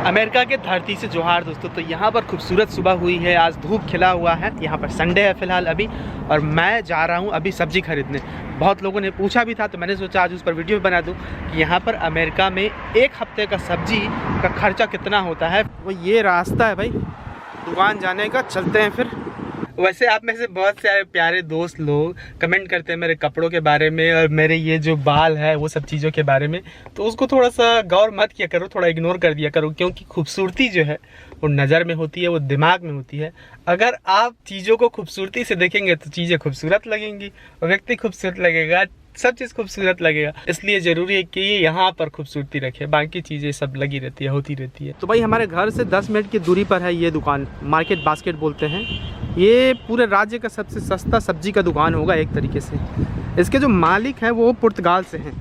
America के धरती से जोहार दोस्तों। तो यहाँ पर खूबसूरत सुबह हुई है, आज धूप खिला हुआ है। यहाँ पर संडे है फ़िलहाल अभी, और मैं जा रहा हूँ अभी सब्ज़ी खरीदने। बहुत लोगों ने पूछा भी था तो मैंने सोचा आज उस पर वीडियो बना दूँ कि यहाँ पर अमेरिका में एक हफ्ते का सब्ज़ी का खर्चा कितना होता है। वो ये रास्ता है भाई दुकान जाने का, चलते हैं फिर। वैसे आप में से बहुत सारे प्यारे दोस्त लोग कमेंट करते हैं मेरे कपड़ों के बारे में और मेरे ये जो बाल है वो सब चीज़ों के बारे में, तो उसको थोड़ा सा गौर मत किया करो, थोड़ा इग्नोर कर दिया करो, क्योंकि खूबसूरती जो है वो नज़र में होती है, वो दिमाग में होती है। अगर आप चीज़ों को खूबसूरती से देखेंगे तो चीज़ें खूबसूरत लगेंगी, और व्यक्ति खूबसूरत लगेगा, सब चीज़ खूबसूरत लगेगा। इसलिए ज़रूरी है कि यहाँ पर खूबसूरती रखे, बाकी चीज़ें सब लगी रहती है, होती रहती है। तो भाई हमारे घर से 10 मिनट की दूरी पर है ये दुकान, मार्केट बास्केट बोलते हैं। ये पूरे राज्य का सबसे सस्ता सब्जी का दुकान होगा एक तरीके से। इसके जो मालिक हैं वो पुर्तगाल से हैं।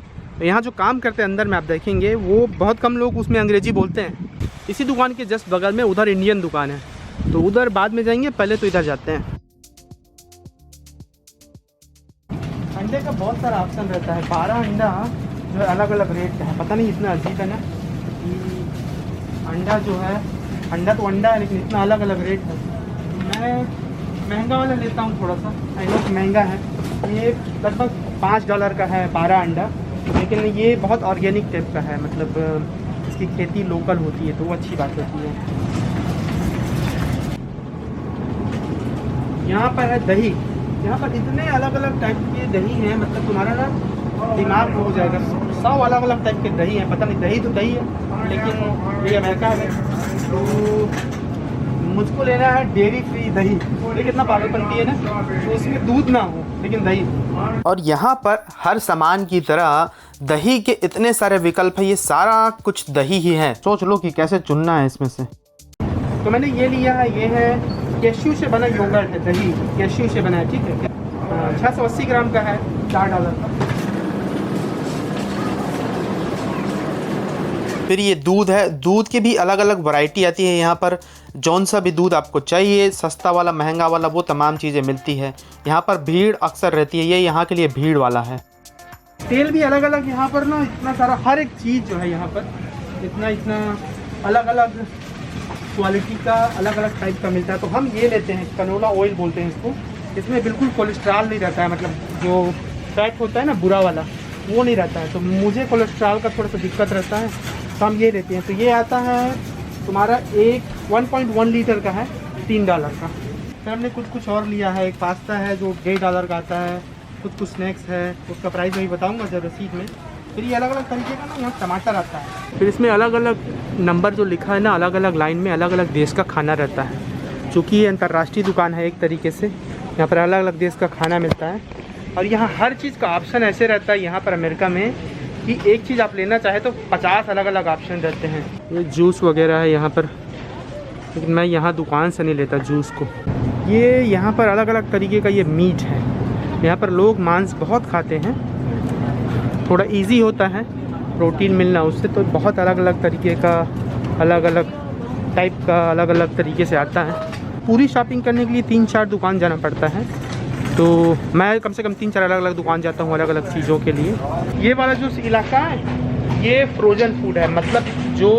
यहाँ जो काम करते हैं अंदर में आप देखेंगे वो बहुत कम लोग उसमें अंग्रेजी बोलते हैं। इसी दुकान के जस्ट बगल में उधर इंडियन दुकान है, तो उधर बाद में जाएंगे, पहले तो इधर जाते हैं। अंडे का बहुत सारा ऑप्शन रहता है। 12 अंडा जो है अलग अलग रेट का है, पता नहीं इतना अजीब है ना कि अंडा जो है, अंडा तो अंडा है लेकिन इतना अलग अलग रेट है। मैं महंगा वाला लेता हूँ थोड़ा सा, आई नो महंगा है। ये लगभग $5 का है 12 अंडा, लेकिन ये बहुत ऑर्गेनिक टाइप का है, मतलब इसकी खेती लोकल होती है तो वो अच्छी बात होती है। यहाँ पर है दही, यहाँ पर इतने अलग अलग टाइप के दही हैं, मतलब तुम्हारा ना दिमाग हो जाएगा। 100 अलग अलग टाइप के दही हैं, पता नहीं, दही तो दही है लेकिन ये अमेरिका है तो मुझको लेना है डेयरी फ्री दही। ये कितना पागलपंती है ना, तो उसमें दूध ना हो लेकिन दही। और यहाँ पर हर सामान की तरह दही के इतने सारे विकल्प है, ये सारा कुछ दही ही है। सोच लो कि कैसे चुनना है इसमें से। तो मैंने ये लिया है, ये है कैश्यू से बना योगर्ट है, दही कैश्यू से बना है, ठीक है। 680 ग्राम का है, $4 का। फिर ये दूध है, दूध की भी अलग अलग वैरायटी आती है यहाँ पर। जौन सा भी दूध आपको चाहिए, सस्ता वाला महंगा वाला, वो तमाम चीज़ें मिलती है। यहाँ पर भीड़ अक्सर रहती है, ये यहाँ के लिए भीड़ वाला है। तेल भी अलग अलग यहाँ पर ना, इतना सारा हर एक चीज़ जो है यहाँ पर इतना अलग अलग क्वालिटी का, अलग अलग टाइप का मिलता है। तो हम ये लेते हैं, कनोला ऑयल बोलते हैं इसको। इसमें बिल्कुल कोलेस्ट्रॉल नहीं रहता है, मतलब जो फैट होता है ना बुरा वाला, वो नहीं रहता है। तो मुझे कोलेस्ट्रॉल का थोड़ा सा दिक्कत रहता है, तो हम ये लेते हैं। तो ये आता है तुम्हारा 1.1 लीटर का है, $3 का। फिर हमने कुछ और लिया है, एक पास्ता है जो $1.5 का आता है, कुछ स्नैक्स है, उसका प्राइस मैं बताऊंगा जब रसीद में। फिर ये अलग अलग तरीके का ना यहाँ टमाटर आता है। फिर इसमें अलग अलग नंबर जो लिखा है ना, अलग अलग लाइन में अलग अलग देश का खाना रहता है। चूँकि ये अंतर्राष्ट्रीय दुकान है एक तरीके से, यहाँ पर अलग अलग देश का खाना मिलता है। और यहाँ हर चीज़ का ऑप्शन ऐसे रहता है यहाँ पर अमेरिका में कि एक चीज़ आप लेना चाहे तो 50 अलग अलग ऑप्शन रहते हैं। ये जूस वगैरह है यहाँ पर, लेकिन मैं यहाँ दुकान से नहीं लेता जूस को। ये यहाँ पर अलग अलग तरीके का ये मीट है। यहाँ पर लोग मांस बहुत खाते हैं, थोड़ा इजी होता है प्रोटीन मिलना उससे। तो बहुत अलग अलग तरीके का, अलग अलग टाइप का, अलग अलग तरीके से आता है। पूरी शॉपिंग करने के लिए 3-4 दुकान जाना पड़ता है, तो मैं कम से कम 3-4 अलग अलग दुकान जाता हूँ अलग अलग चीज़ों के लिए। ये वाला जो इलाका है ये फ्रोज़न फूड है, मतलब जो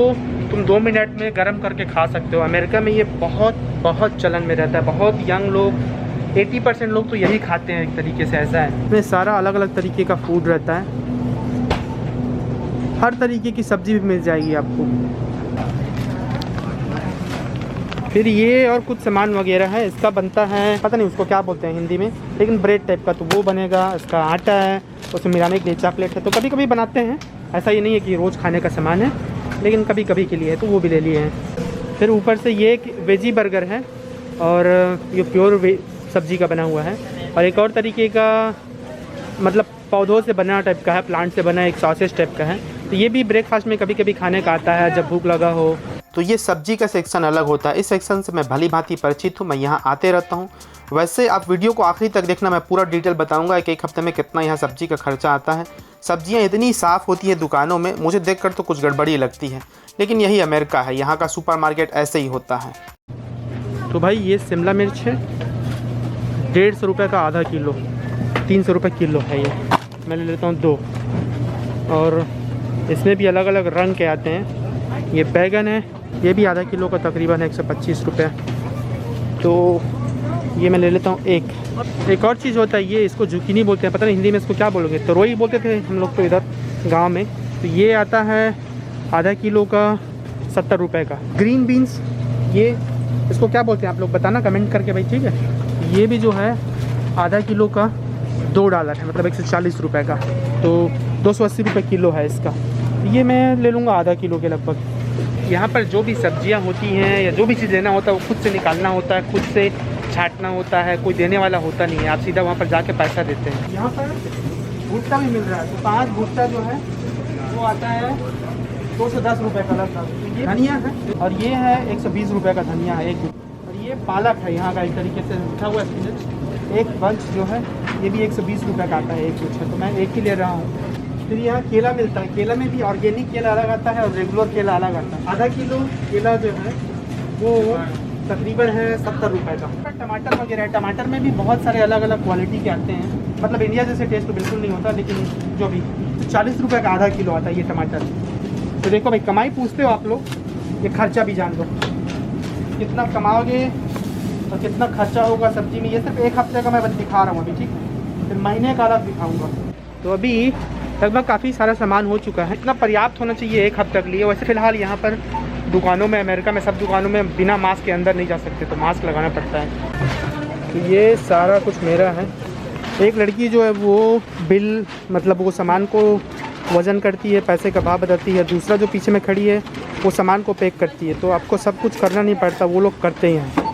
तुम 2 मिनट में गर्म करके खा सकते हो। अमेरिका में ये बहुत चलन में रहता है। बहुत यंग लोग, 80% लोग तो यही खाते हैं, एक तरीके से ऐसा है। इसमें सारा अलग अलग तरीके का फूड रहता है, हर तरीके की सब्ज़ी भी मिल जाएगी आपको। फिर ये और कुछ सामान वगैरह है, इसका बनता है, पता नहीं उसको क्या बोलते हैं हिंदी में, लेकिन ब्रेड टाइप का, तो वो बनेगा। इसका आटा है, उसमें मिलाने के लिए चॉकलेट है, तो कभी कभी बनाते हैं। ऐसा ये नहीं है कि रोज़ खाने का सामान है, लेकिन कभी कभी के लिए है, तो वो भी ले लिए हैं। फिर ऊपर से ये एक वेजी बर्गर है, और ये प्योर सब्जी का बना हुआ है। और एक और तरीके का, मतलब पौधों से बना टाइप का है, प्लांट से बना एक सॉसेज टाइप का है। तो ये भी ब्रेकफास्ट में कभी कभी खाने का आता है जब भूख लगा हो। तो ये सब्जी का सेक्शन अलग होता है, इस सेक्शन से मैं भली भांति परिचित हूँ, मैं यहाँ आते रहता हूँ। वैसे आप वीडियो को आखिरी तक देखना, मैं पूरा डिटेल बताऊँगा कि एक हफ्ते में कितना यहाँ सब्जी का खर्चा आता है। सब्जियाँ इतनी साफ़ होती है दुकानों में, मुझे देखकर तो कुछ गड़बड़ी लगती है, लेकिन यही अमेरिका है, यहाँ का सुपरमार्केट ऐसे ही होता है। तो भाई ये शिमला मिर्च है, 150 रुपये का आधा किलो, 300 रुपये किलो है ये। मैं ले लेता हूँ 2। और इसमें भी अलग अलग रंग के आते हैं। ये बैगन है, ये भी आधा किलो का तकरीबन 125 रुपये। तो ये मैं ले लेता हूँ एक और चीज़ होता है ये, इसको जुकीनी बोलते हैं, पता नहीं हिंदी में इसको क्या बोलोगे, तरोई बोलते थे हम लोग तो इधर गांव में। तो ये आता है आधा किलो का 70 रुपये का। ग्रीन बीन्स, ये इसको क्या बोलते हैं आप लोग बताना कमेंट करके भाई, ठीक है। ये भी जो है आधा किलो का $2 है, मतलब 140 रुपये का, तो 280 रुपये किलो है इसका। ये मैं ले लूँगा आधा किलो के लगभग। यहाँ पर जो भी सब्जियाँ होती हैं या जो भी चीज़ लेना होता है वो खुद से निकालना होता है, खुद से छांटना होता है, कोई देने वाला होता नहीं है, आप सीधा वहाँ पर जाके पैसा देते हैं। यहाँ पर भुट्टा भी मिल रहा है, तो 5 भुट्टा जो है वो आता है 210 रुपये का लगभग। ये धनिया है और ये है 120 रुपये का धनिया है एक। और ये पालक है यहाँ का, एक तरीके से रखा हुआ है। एक बंच जो है ये भी 120 रुपये का आता है एक कुछ है, तो मैं एक ही ले रहा हूँ। फिर यहाँ केला मिलता है, केला में भी ऑर्गेनिक केला अलग आता है और रेगुलर केला अलग आता है। आधा किलो केला जो है वो तकरीबन है 70 रुपये का। टमाटर वगैरह है, टमाटर में भी बहुत सारे अलग अलग क्वालिटी के आते हैं, मतलब इंडिया जैसे टेस्ट तो बिल्कुल नहीं होता, लेकिन जो भी 40 रुपये का आधा किलो आता है ये टमाटर। तो देखो भाई, कमाई पूछते हो आप लोग, ये खर्चा भी जान दो कितना कमाओगे और कितना खर्चा होगा सब्जी में। ये सिर्फ एक हफ्ते का मैं बस दिखा रहा हूँ अभी, ठीक, फिर महीने का अलग दिखाऊंगा। तो अभी लगभग काफ़ी सारा सामान हो चुका है, इतना पर्याप्त होना चाहिए एक हफ्ते के लिए। वैसे फ़िलहाल यहाँ पर दुकानों में, अमेरिका में सब दुकानों में बिना मास्क के अंदर नहीं जा सकते, तो मास्क लगाना पड़ता है। तो ये सारा कुछ मेरा है। एक लड़की जो है वो बिल, मतलब वो सामान को वज़न करती है, पैसे का भाव बताती है। दूसरा जो पीछे में खड़ी है वो सामान को पैक करती है, तो आपको सब कुछ करना नहीं पड़ता, वो लोग करते ही हैं।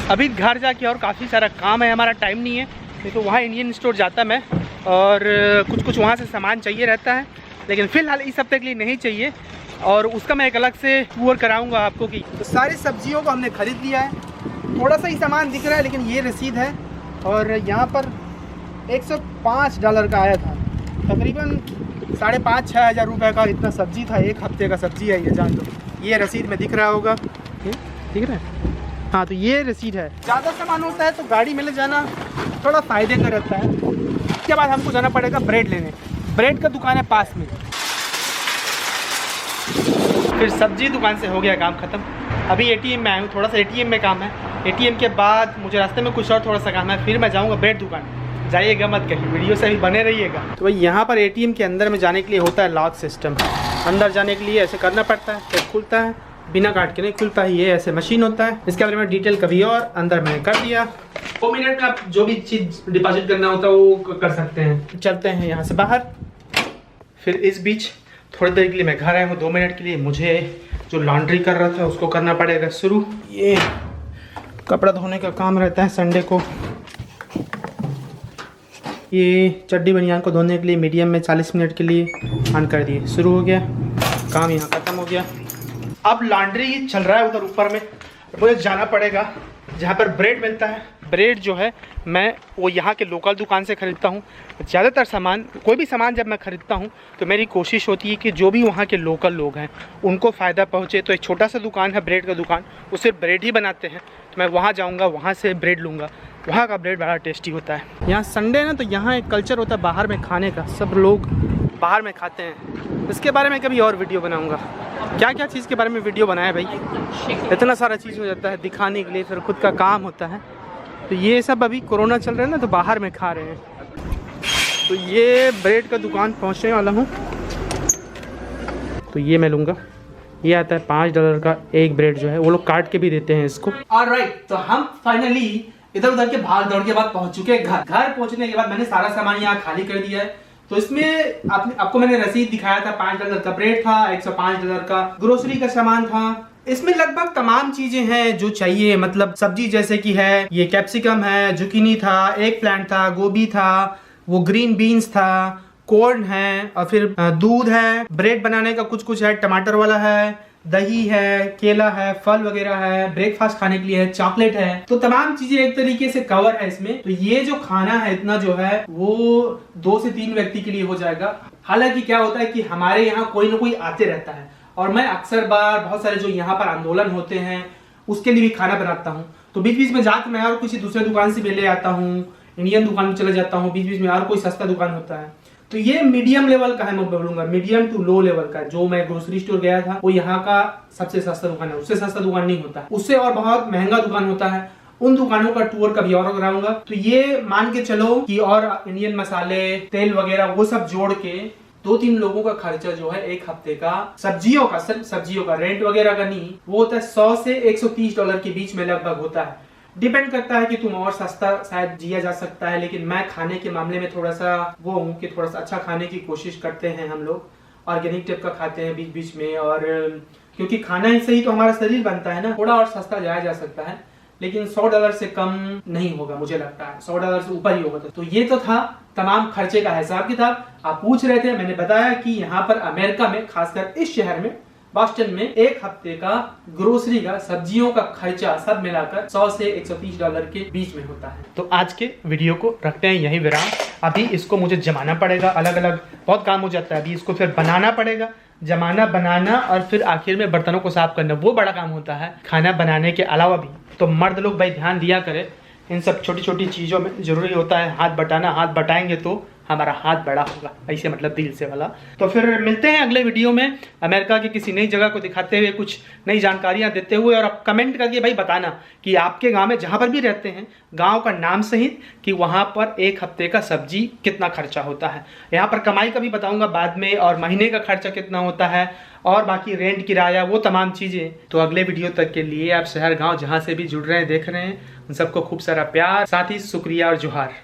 अभी घर जाके और काफ़ी सारा काम है, हमारा टाइम नहीं है, नहीं तो वहाँ इंडियन स्टोर जाता मैं और कुछ वहाँ से सामान चाहिए रहता है, लेकिन फ़िलहाल इस हफ्ते के लिए नहीं चाहिए और उसका मैं एक अलग से टूर कराऊंगा आपको। कि तो सारी सब्जियों को हमने ख़रीद लिया है, थोड़ा सा ही सामान दिख रहा है, लेकिन ये रसीद है और यहाँ पर $105 का आया था, तकरीबन 5,500-6 हज़ार रुपये का इतना सब्जी था। एक हफ्ते का सब्जी है ये, जान लो। ये रसीद में दिख रहा होगा, दिख रहा है, हाँ, तो ये रसीद है। ज़्यादा सामान होता है तो गाड़ी में ले जाना थोड़ा फ़ायदे का रहता है। उसके बाद हमको जाना पड़ेगा ब्रेड लेने, ब्रेड का दुकान है पास में। फिर सब्जी दुकान से हो गया काम ख़त्म। अभी ATM में आया हूँ, थोड़ा सा ATM में काम है। ATM के बाद मुझे रास्ते में कुछ और थोड़ा सा काम है, फिर मैं जाऊँगा ब्रेड दुकान। जाइएगा मत कहीं, वीडियो से भी बने रहिएगा। तो भाई यहाँ पर ATM के अंदर में जाने के लिए होता है लॉक सिस्टम। अंदर जाने के लिए ऐसे करना पड़ता है, फिर खुलता है, बिना काट के नहीं खुलता है। ये ऐसे मशीन होता है, इसके बारे में डिटेल कभी और अंदर मैंने कर दिया। 2 मिनट में आप जो भी चीज़ डिपॉजिट करना होता है वो कर सकते हैं। चलते हैं यहाँ से बाहर। फिर इस बीच थोड़ी देर के लिए मैं घर आया हूँ, 2 मिनट के लिए। मुझे जो लॉन्ड्री कर रहा था उसको करना पड़ेगा शुरू। ये कपड़ा धोने का काम रहता है संडे को। ये चड्डी बनियान को धोने के लिए मीडियम में 40 मिनट के लिए ऑन कर दिए, शुरू हो गया काम, यहाँ ख़त्म हो गया। अब लॉन्ड्री चल रहा है उधर ऊपर में, मुझे जाना पड़ेगा जहाँ पर ब्रेड मिलता है। ब्रेड जो है मैं वो यहाँ के लोकल दुकान से ख़रीदता हूँ। ज़्यादातर सामान, कोई भी सामान जब मैं ख़रीदता हूँ तो मेरी कोशिश होती है कि जो भी वहाँ के लोकल लोग हैं उनको फ़ायदा पहुँचे। तो एक छोटा सा दुकान है ब्रेड का दुकान, वो सिर्फ ब्रेड ही बनाते हैं, तो मैं वहाँ जाऊँगा, वहाँ से ब्रेड लूँगा। वहाँ का ब्रेड बड़ा टेस्टी होता है। यहाँ संडे ना, तो यहाँ एक कल्चर होता है बाहर में खाने का, सब लोग बाहर में खाते हैं। इसके बारे में कभी और वीडियो बनाऊँगा, क्या क्या चीज़ के बारे में वीडियो बनाया भाई, इतना सारा चीज़ हो जाता है दिखाने के लिए, फिर खुद का काम होता है। तो ये सब अभी कोरोना चल रहा है ना, तो बाहर में खा रहे हैं। तो ये ब्रेड का दुकान पहुंचने वाला हूँ, तो ये मैं लूँगा। ये आता है $5 का एक ब्रेड जो है, वो लोग काट के भी देते हैं इसको। ऑलराइट, तो हम फाइनली इधर उधर के भाग दौड़ के बाद पहुंच चुके हैं घर। घर पहुंचने के बाद मैंने सारा सामान यहाँ खाली कर दिया है। तो इसमें आपको मैंने रसीद दिखाया था, $5 का ब्रेड था, $105 का ग्रोसरी का सामान था। इसमें लगभग तमाम चीजें हैं जो चाहिए, मतलब सब्जी जैसे कि है, ये कैप्सिकम है, जुकीनी था, एग प्लांट था, गोभी था, वो ग्रीन बीन्स था, कॉर्न है, और फिर दूध है, ब्रेड बनाने का कुछ है, टमाटर वाला है, दही है, केला है, फल वगैरह है, ब्रेकफास्ट खाने के लिए है, चॉकलेट है। तो तमाम चीजें एक तरीके से कवर है इसमें। तो ये जो खाना है इतना जो है वो 2 से 3 व्यक्ति के लिए हो जाएगा। हालांकि क्या होता है कि हमारे यहाँ कोई ना कोई आते रहता है और मैं अक्सर बार बहुत सारे जो यहाँ पर आंदोलन होते हैं उसके लिए भी खाना बनाता हूँ। तो बीच बीच में जाकर मैं और किसी दूसरे दुकान से भी ले आता हूँ, इंडियन दुकान में चले जाता हूँ, बीच बीच में और कोई सस्ता दुकान होता है तो ये मीडियम लेवल का है, मैं बोलूंगा मीडियम टू लो लेवल का। जो मैं ग्रोसरी स्टोर गया था वो यहाँ का सबसे सस्ता दुकान है, उससे सस्ता दुकान नहीं होता, उससे और बहुत महंगा दुकान होता है। उन दुकानों का टूर कभी और कराऊंगा। तो ये मान के चलो कि और इंडियन मसाले, तेल वगैरह वो सब जोड़ के 2-3 लोगों का खर्चा जो है एक हफ्ते का सब्जियों का, सिर्फ सब्जियों का, रेंट वगैरह का नहीं, वो होता है $100 से $130 के बीच में लगभग होता है। डिपेंड करता है कि तुम और सस्ता शायद जिया जा सकता है, लेकिन मैं खाने के मामले में थोड़ा सा वो हूँ कि थोड़ा सा अच्छा खाने की कोशिश करते हैं हम लोग, ऑर्गेनिक टाइप का खाते हैं बीच बीच में, और क्योंकि खाना ही सही तो हमारा शरीर बनता है ना। थोड़ा और सस्ता जाया जा सकता है, लेकिन $100 से कम नहीं होगा मुझे लगता है, $100 से ऊपर ही होगा। तो ये तो था तमाम खर्चे का हिसाब किताब। आप पूछ रहे थे, मैंने बताया कि यहाँ पर अमेरिका में, खासकर इस शहर में बॉस्टन में, एक हफ्ते का ग्रोसरी का, सब्जियों का खर्चा सब मिलाकर $100 से $130 के बीच में होता है। तो आज के वीडियो को रखते हैं यही विराम। अभी इसको मुझे जमाना पड़ेगा, अलग अलग बहुत काम हो जाता है। अभी इसको फिर बनाना पड़ेगा, जमाना, बनाना, और फिर आखिर में बर्तनों को साफ करना, वो बड़ा काम होता है खाना बनाने के अलावा भी। तो मर्द लोग भाई ध्यान दिया करें, इन सब छोटी छोटी चीज़ों में ज़रूरी होता है हाथ बटाना। हाथ बटाएंगे तो हमारा हाथ बड़ा होगा, ऐसे मतलब दिल से वाला। तो फिर मिलते हैं अगले वीडियो में, अमेरिका की किसी नई जगह को दिखाते हुए, कुछ नई जानकारियां देते हुए। और आप कमेंट करके भाई बताना कि आपके गांव में जहां पर भी रहते हैं, गांव का नाम सहित, कि वहां पर एक हफ्ते का सब्जी कितना खर्चा होता है। यहाँ पर कमाई का भी बताऊंगा बाद में, और महीने का खर्चा कितना होता है, और बाकी रेंट, किराया, वो तमाम चीज़ें। तो अगले वीडियो तक के लिए आप शहर गाँव जहाँ से भी जुड़ रहे हैं, देख रहे हैं, उन सबको खूब सारा प्यार, साथ ही शुक्रिया और जोहार।